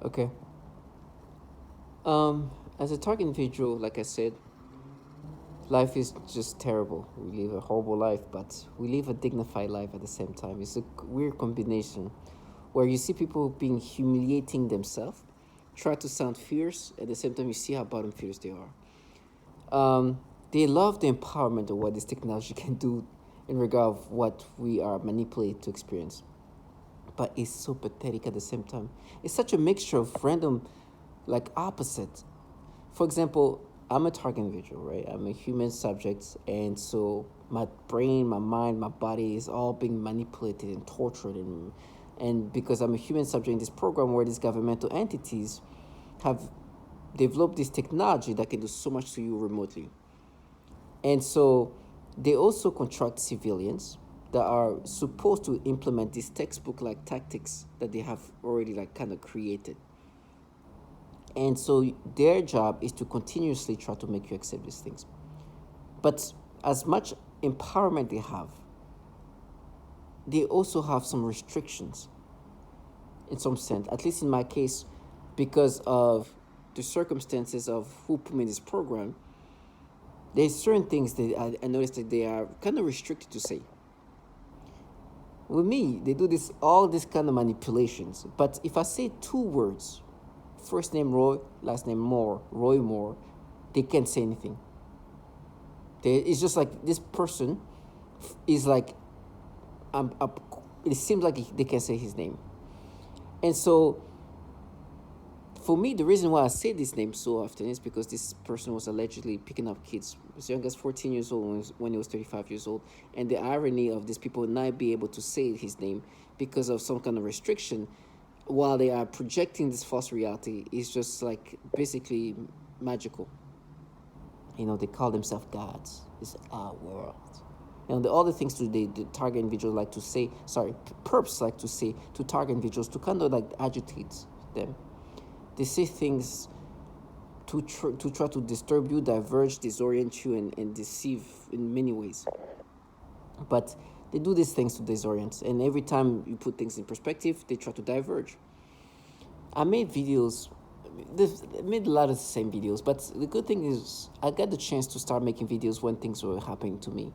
Okay. As a target individual, like I said, life is just terrible. We live a horrible life, but we live a dignified life at the same time. It's a weird combination where you see people being humiliating themselves, try to sound fierce, at the same time you see how bottom fierce they are. They love the empowerment of what this technology can do in regard of what we are manipulated to experience. But it's so pathetic at the same time. It's such a mixture of random, like opposites. For example, I'm a target individual, right? I'm a human subject, and so my brain, my mind, my body is all being manipulated and tortured, and because I'm a human subject in this program where these governmental entities have developed this technology that can do so much to you remotely. And so they also contract civilians that are supposed to implement these textbook like tactics that they have already like kind of created. And so their job is to continuously try to make you accept these things. But as much empowerment they have, they also have some restrictions in some sense, at least in my case, because of the circumstances of who put me in this program. There's certain things that I noticed that they are kind of restricted to say. With me, they do this all this kind of manipulations. But if I say two words, first name Roy, last name Moore, Roy Moore, they can't say anything. It's just like this person is like, um, uh, it seems like they can say his name. And so for me, the reason why I say this name so often is because this person was allegedly picking up kids as young as 14 years old when he was 35 years old. And the irony of these people not be able to say his name because of some kind of restriction while they are projecting this false reality is just like basically magical. They call themselves gods. It's our world. The other things to the target individuals like to say, sorry, perps like to say to target individuals to kind of like agitate them. They say things to try to disturb you, diverge, disorient you, and deceive in many ways. But they do these things to disorient, and every time you put things in perspective, they try to diverge. I made videos. I made a lot of the same videos, but the good thing is I got the chance to start making videos when things were happening to me.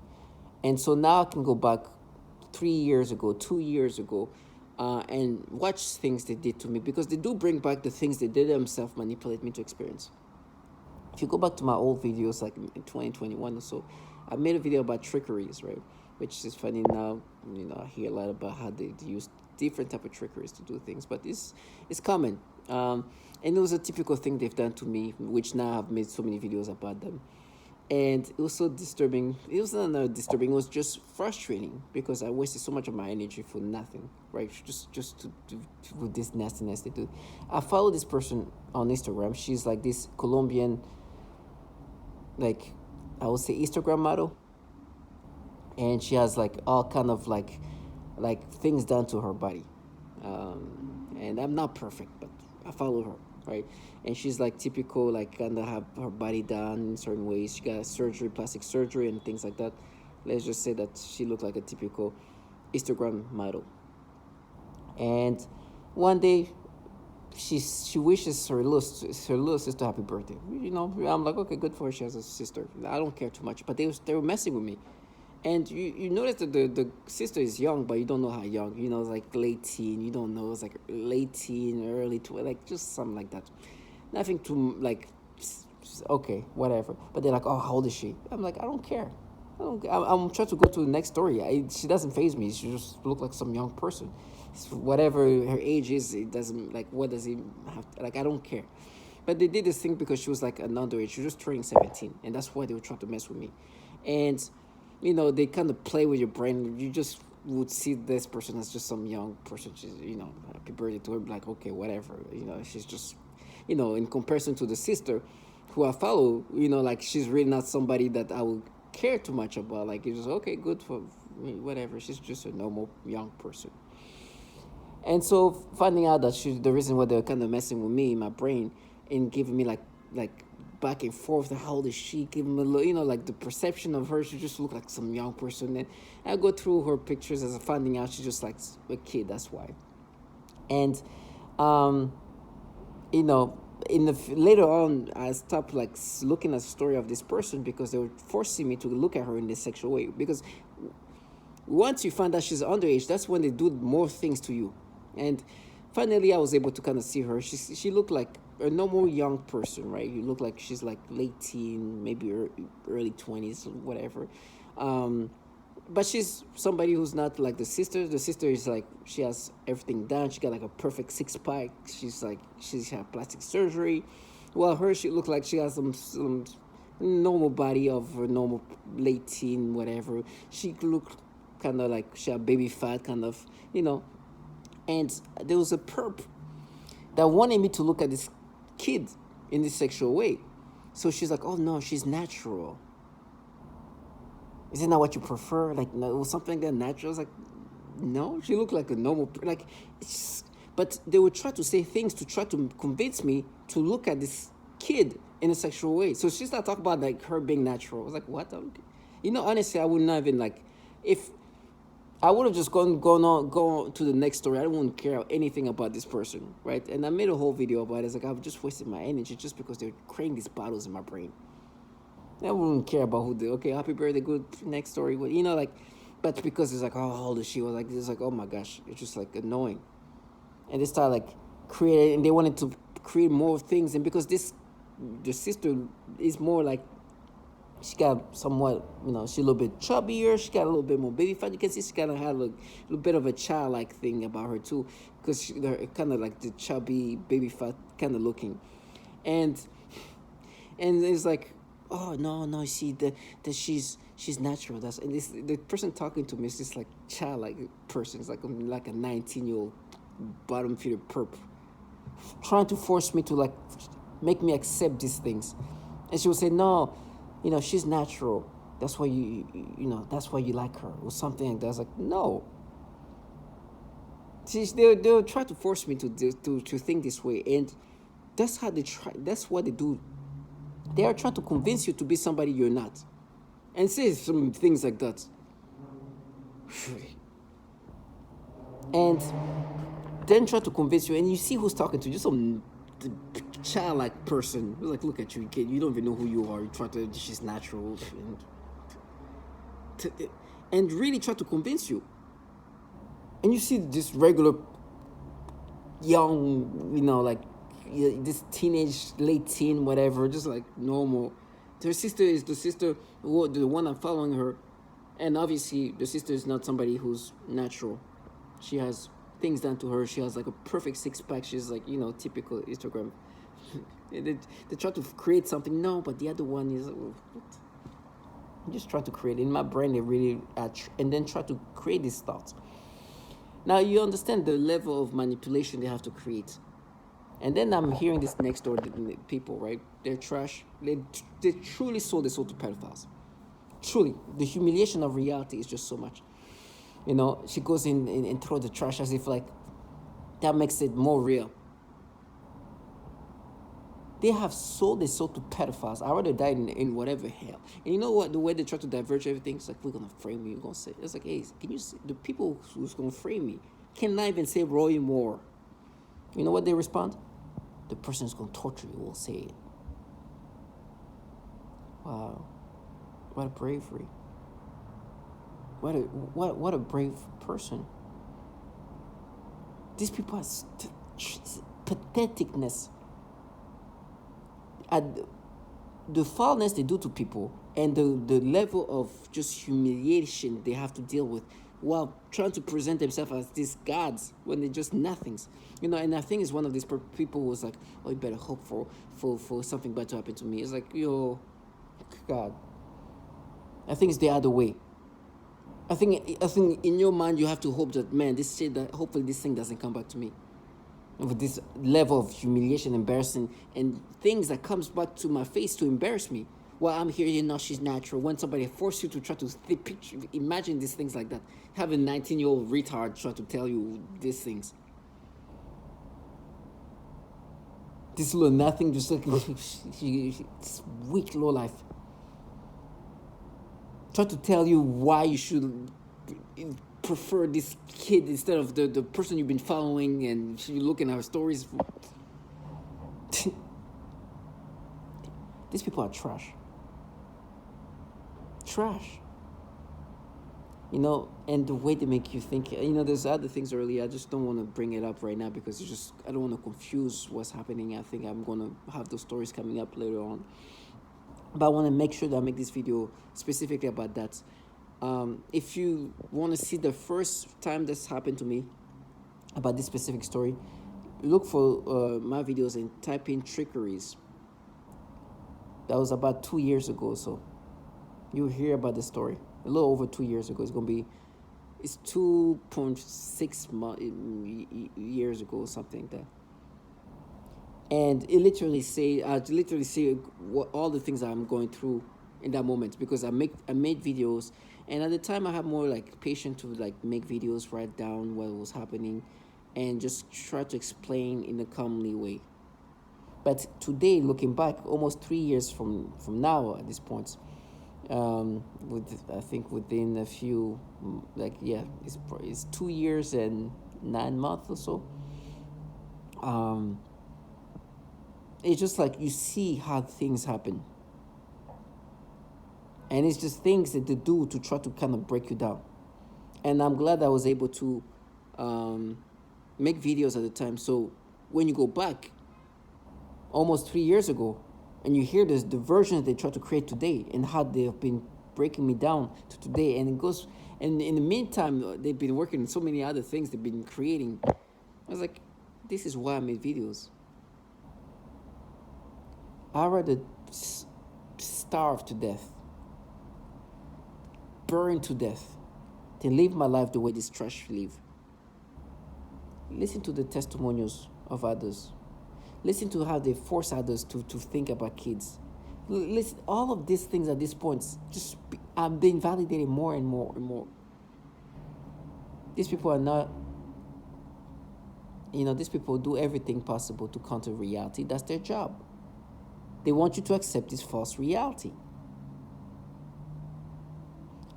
And so now I can go back 3 years ago, 2 years ago, and watch things they did to me because they do bring back the things they did themselves manipulate me to experience. If you go back to my old videos, like in 2021 or so, I made a video about trickeries, right? Which is funny now. I hear a lot about how they use different type of trickeries to do things, but it's common. And it was a typical thing they've done to me, which now I've made so many videos about them. And it was so disturbing. It was not disturbing. It was just frustrating because I wasted so much of my energy for nothing, right? Just to with this nastiness they do. I follow this person on Instagram. She's like this Colombian, like I would say Instagram model, and she has like all kind of like things done to her body. And I'm not perfect, but I follow her, right? And she's like typical, like kind of have her body done in certain ways. She got surgery, plastic surgery, and things like that. Let's just say that she looked like a typical Instagram model. And one day, she wishes her little sister happy birthday. I'm like, okay, good for her. She has a sister. I don't care too much, but they were messing with me. And you notice that the sister is young, but you don't know how young. It's like late teen. You don't know. It's like late teen, early 20, like just something like that. Nothing too like, okay, whatever. But they're like, oh, how old is she? I'm like, I don't care. I'm trying to go to the next story. She doesn't faze me. She just look like some young person. Whatever her age is, it doesn't like. What does it have? Like I don't care. But they did this thing because she was like an underage. She was just turning 17, and that's why they were trying to mess with me. And they kind of play with your brain. You just would see this person as just some young person. She's, happy birthday to her. Like, okay, whatever. She's just, in comparison to the sister who I follow, like she's really not somebody that I would care too much about. Like, it's just, okay, good for me, whatever. She's just a normal young person. And so finding out that the reason why they're kind of messing with me in my brain and giving me like back and forth, how old is she? Give me a little, like the perception of her, she just looked like some young person. And I go through her pictures as I'm finding out she's just like a kid. That's why. And you know, later on, I stopped like looking at the story of this person because they were forcing me to look at her in this sexual way. Because once you find out she's underage, that's when they do more things to you. And finally, I was able to kind of see her. She looked like a normal young person, right? You look like she's like late teen, maybe early 20s, whatever. Um, but she's somebody who's not like the sister. The sister is like she has everything done. She got like a perfect six pack. She's had plastic surgery. Well, her she looked like she has some normal body of a normal late teen, whatever. She looked kind of like she had baby fat, kind of, you know. And there was a perp that wanted me to look at this kid in this sexual way. So she's like, "Oh no, she's natural. Isn't that what you prefer? Like, no, something that natural." I was like, "No, she looked like a normal, like." But they would try to say things to try to convince me to look at this kid in a sexual way. So she started talking about like her being natural. I was like, "What?" You know, honestly, I would not even like if I would have just gone to the next story. I don't want to care anything about this person, right? And I made a whole video about it. It's like I've just wasted my energy just because they're creating these battles in my brain. I wouldn't care about who did. Okay, happy birthday, good next story. You know, like, but because it's like, oh, how old is she? Was like, it's like, oh my gosh, it's just like annoying. And they started like creating, and they wanted to create more things. And because the sister is more like, she got somewhat, you know, she's a little bit chubbier. She got a little bit more baby fat. You can see she kind of had a little bit of a childlike thing about her too, because they're kind of like the chubby baby fat kind of looking, and it's like, oh no, see that she's natural. That's and this the person talking to me is just like childlike person. It's like a 19-year-old bottom feeder perp, trying to force me to like make me accept these things, and she would say no. You know, she's natural. That's why that's why you like her, or something like that. I was like, no. See, they'll try to force me to think this way, and that's how they try. That's what they do. They are trying to convince you to be somebody you're not, and say some things like that. And then try to convince you, and you see who's talking to you, some childlike person. Like, look at you, kid. You don't even know who you are. You try to, she's natural, and really try to convince you. And you see this regular young, like this teenage, late teen, whatever, just like normal. Her sister is the one I'm following her, and obviously the sister is not somebody who's natural. She has things done to her. She has like a perfect six pack. She's like, typical Instagram. they try to create something. No, but the other one is. I'm just trying to create in my brain. They really and then try to create these thoughts. Now you understand the level of manipulation they have to create. And then I'm hearing this next door people, right? They're trash. They truly sold their soul to pedophiles. Truly, the humiliation of reality is just so much. She goes in and throws the trash as if like that makes it more real. They have sold their soul to pedophiles. I rather die in whatever hell. And you know what? The way they try to diverge everything, it's like, we're going to frame you. We're going to say, it's like, hey, can you see? The people who's going to frame me cannot even say Roy Moore. You know what they respond? The person who's going to torture you will say it. Wow. What a bravery. What a brave person. These people are patheticness. The foulness they do to people and the level of just humiliation they have to deal with while trying to present themselves as these gods when they're just nothings. And I think it's one of these people who was like, oh, you better hope for something bad to happen to me. It's like, yo, God. I think it's the other way. I think in your mind you have to hope that, man, hopefully this thing doesn't come back to me. And with this level of humiliation, embarrassing, and things that comes back to my face to embarrass me. While I'm here, she's natural. When somebody forces you to try to imagine these things like that. Have a 19-year-old retard try to tell you these things. This little nothing, just like it's weak low life. Try to tell you why you should prefer this kid instead of the person you've been following and you looking at her stories. These people are trash. Trash. And the way they make you think, there's other things earlier. I just don't want to bring it up right now because I don't want to confuse what's happening. I think I'm going to have those stories coming up later on. But I want to make sure that I make this video specifically about that. If you want to see the first time this happened to me about this specific story, look for my videos and type in trickeries. That was about 2 years ago, so you'll hear about the story. A little over 2 years ago. It's 2.6 years ago or something like that. And I literally say what all the things I'm going through in that moment, because I made videos, and at the time I had more like patience to like make videos, write down what was happening, and just try to explain in a calmly way. But today, looking back, almost 3 years from now at this point, I think within a few, it's 2 years and 9 months or so. It's just like you see how things happen, and it's just things that they do to try to kind of break you down. And I'm glad I was able to make videos at the time. So when you go back almost 3 years ago, and you hear the versions they try to create today and how they have been breaking me down to today, and it goes, and in the meantime they've been working on so many other things they've been creating. I was like, this is why I made videos. I'd rather starve to death, burn to death, than live my life the way this trash live. Listen to the testimonials of others. Listen to how they force others to think about kids. Listen, all of these things at this point, I'm being validated more and more and more. These people are not, these people do everything possible to counter reality. That's their job. They want you to accept this false reality.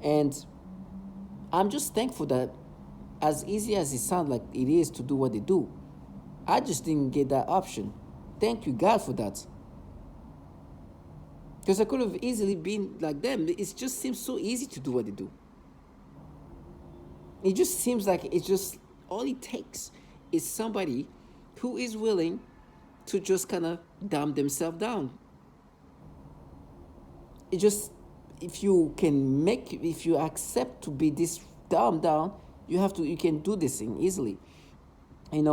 And I'm just thankful that, as easy as it sounds like it is to do what they do, I just didn't get that option. Thank you, God, for that. Because I could have easily been like them. It just seems so easy to do what they do. It just seems like all it takes is somebody who is willing to just kind of dumb themselves down. If you accept to be this dumbed down, you can do this thing easily. And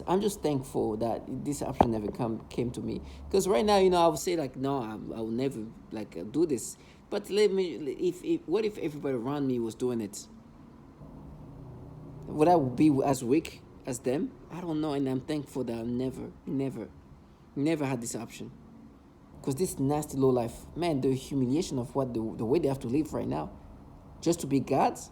I'm just thankful that this option never came to me. Because right now, I would say like, no, I will never do this. But what if everybody around me was doing it? Would I be as weak as them? I don't know. And I'm thankful that I never had this option. Because this nasty low life, man, the humiliation of the way they have to live right now, just to be gods.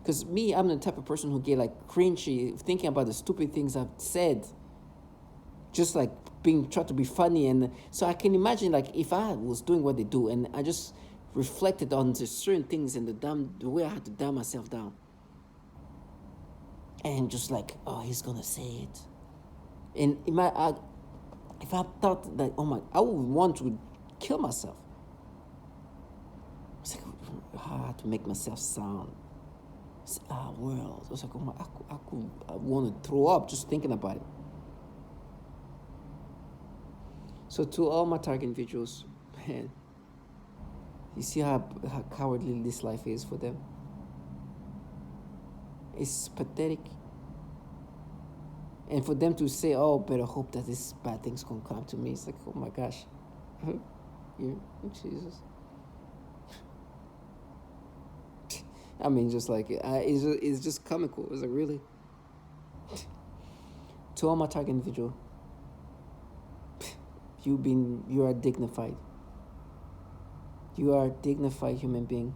Because me, I'm the type of person who get like cringy thinking about the stupid things I've said. Just like trying to be funny. And so I can imagine like if I was doing what they do, and I just reflected on the certain things and the way I had to dumb myself down. And just like, oh, he's gonna say it. And if I thought that, I would want to kill myself. It's like, I had to make myself sound. World. I was like, I want to throw up just thinking about it. So to all my target individuals, man, you see how cowardly this life is for them. It's pathetic. And for them to say, oh, better hope that this bad thing's gonna come to me. It's like, oh my gosh. Jesus. I mean, just like, it's just comical. It's like, really? To all my target individual, you are dignified. You are a dignified human being.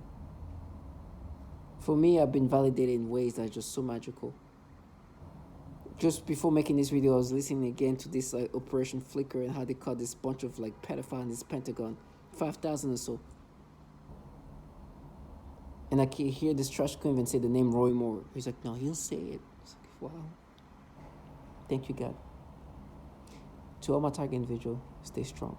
For me, I've been validated in ways that are just so magical. Just before making this video, I was listening again to this Operation Flicker and how they caught this bunch of like pedophiles in this Pentagon, 5,000 or so. And I can hear this trash queen even say the name Roy Moore. He's like, no, he'll say it. It's like, wow. Thank you, God. To all my target individual, stay strong.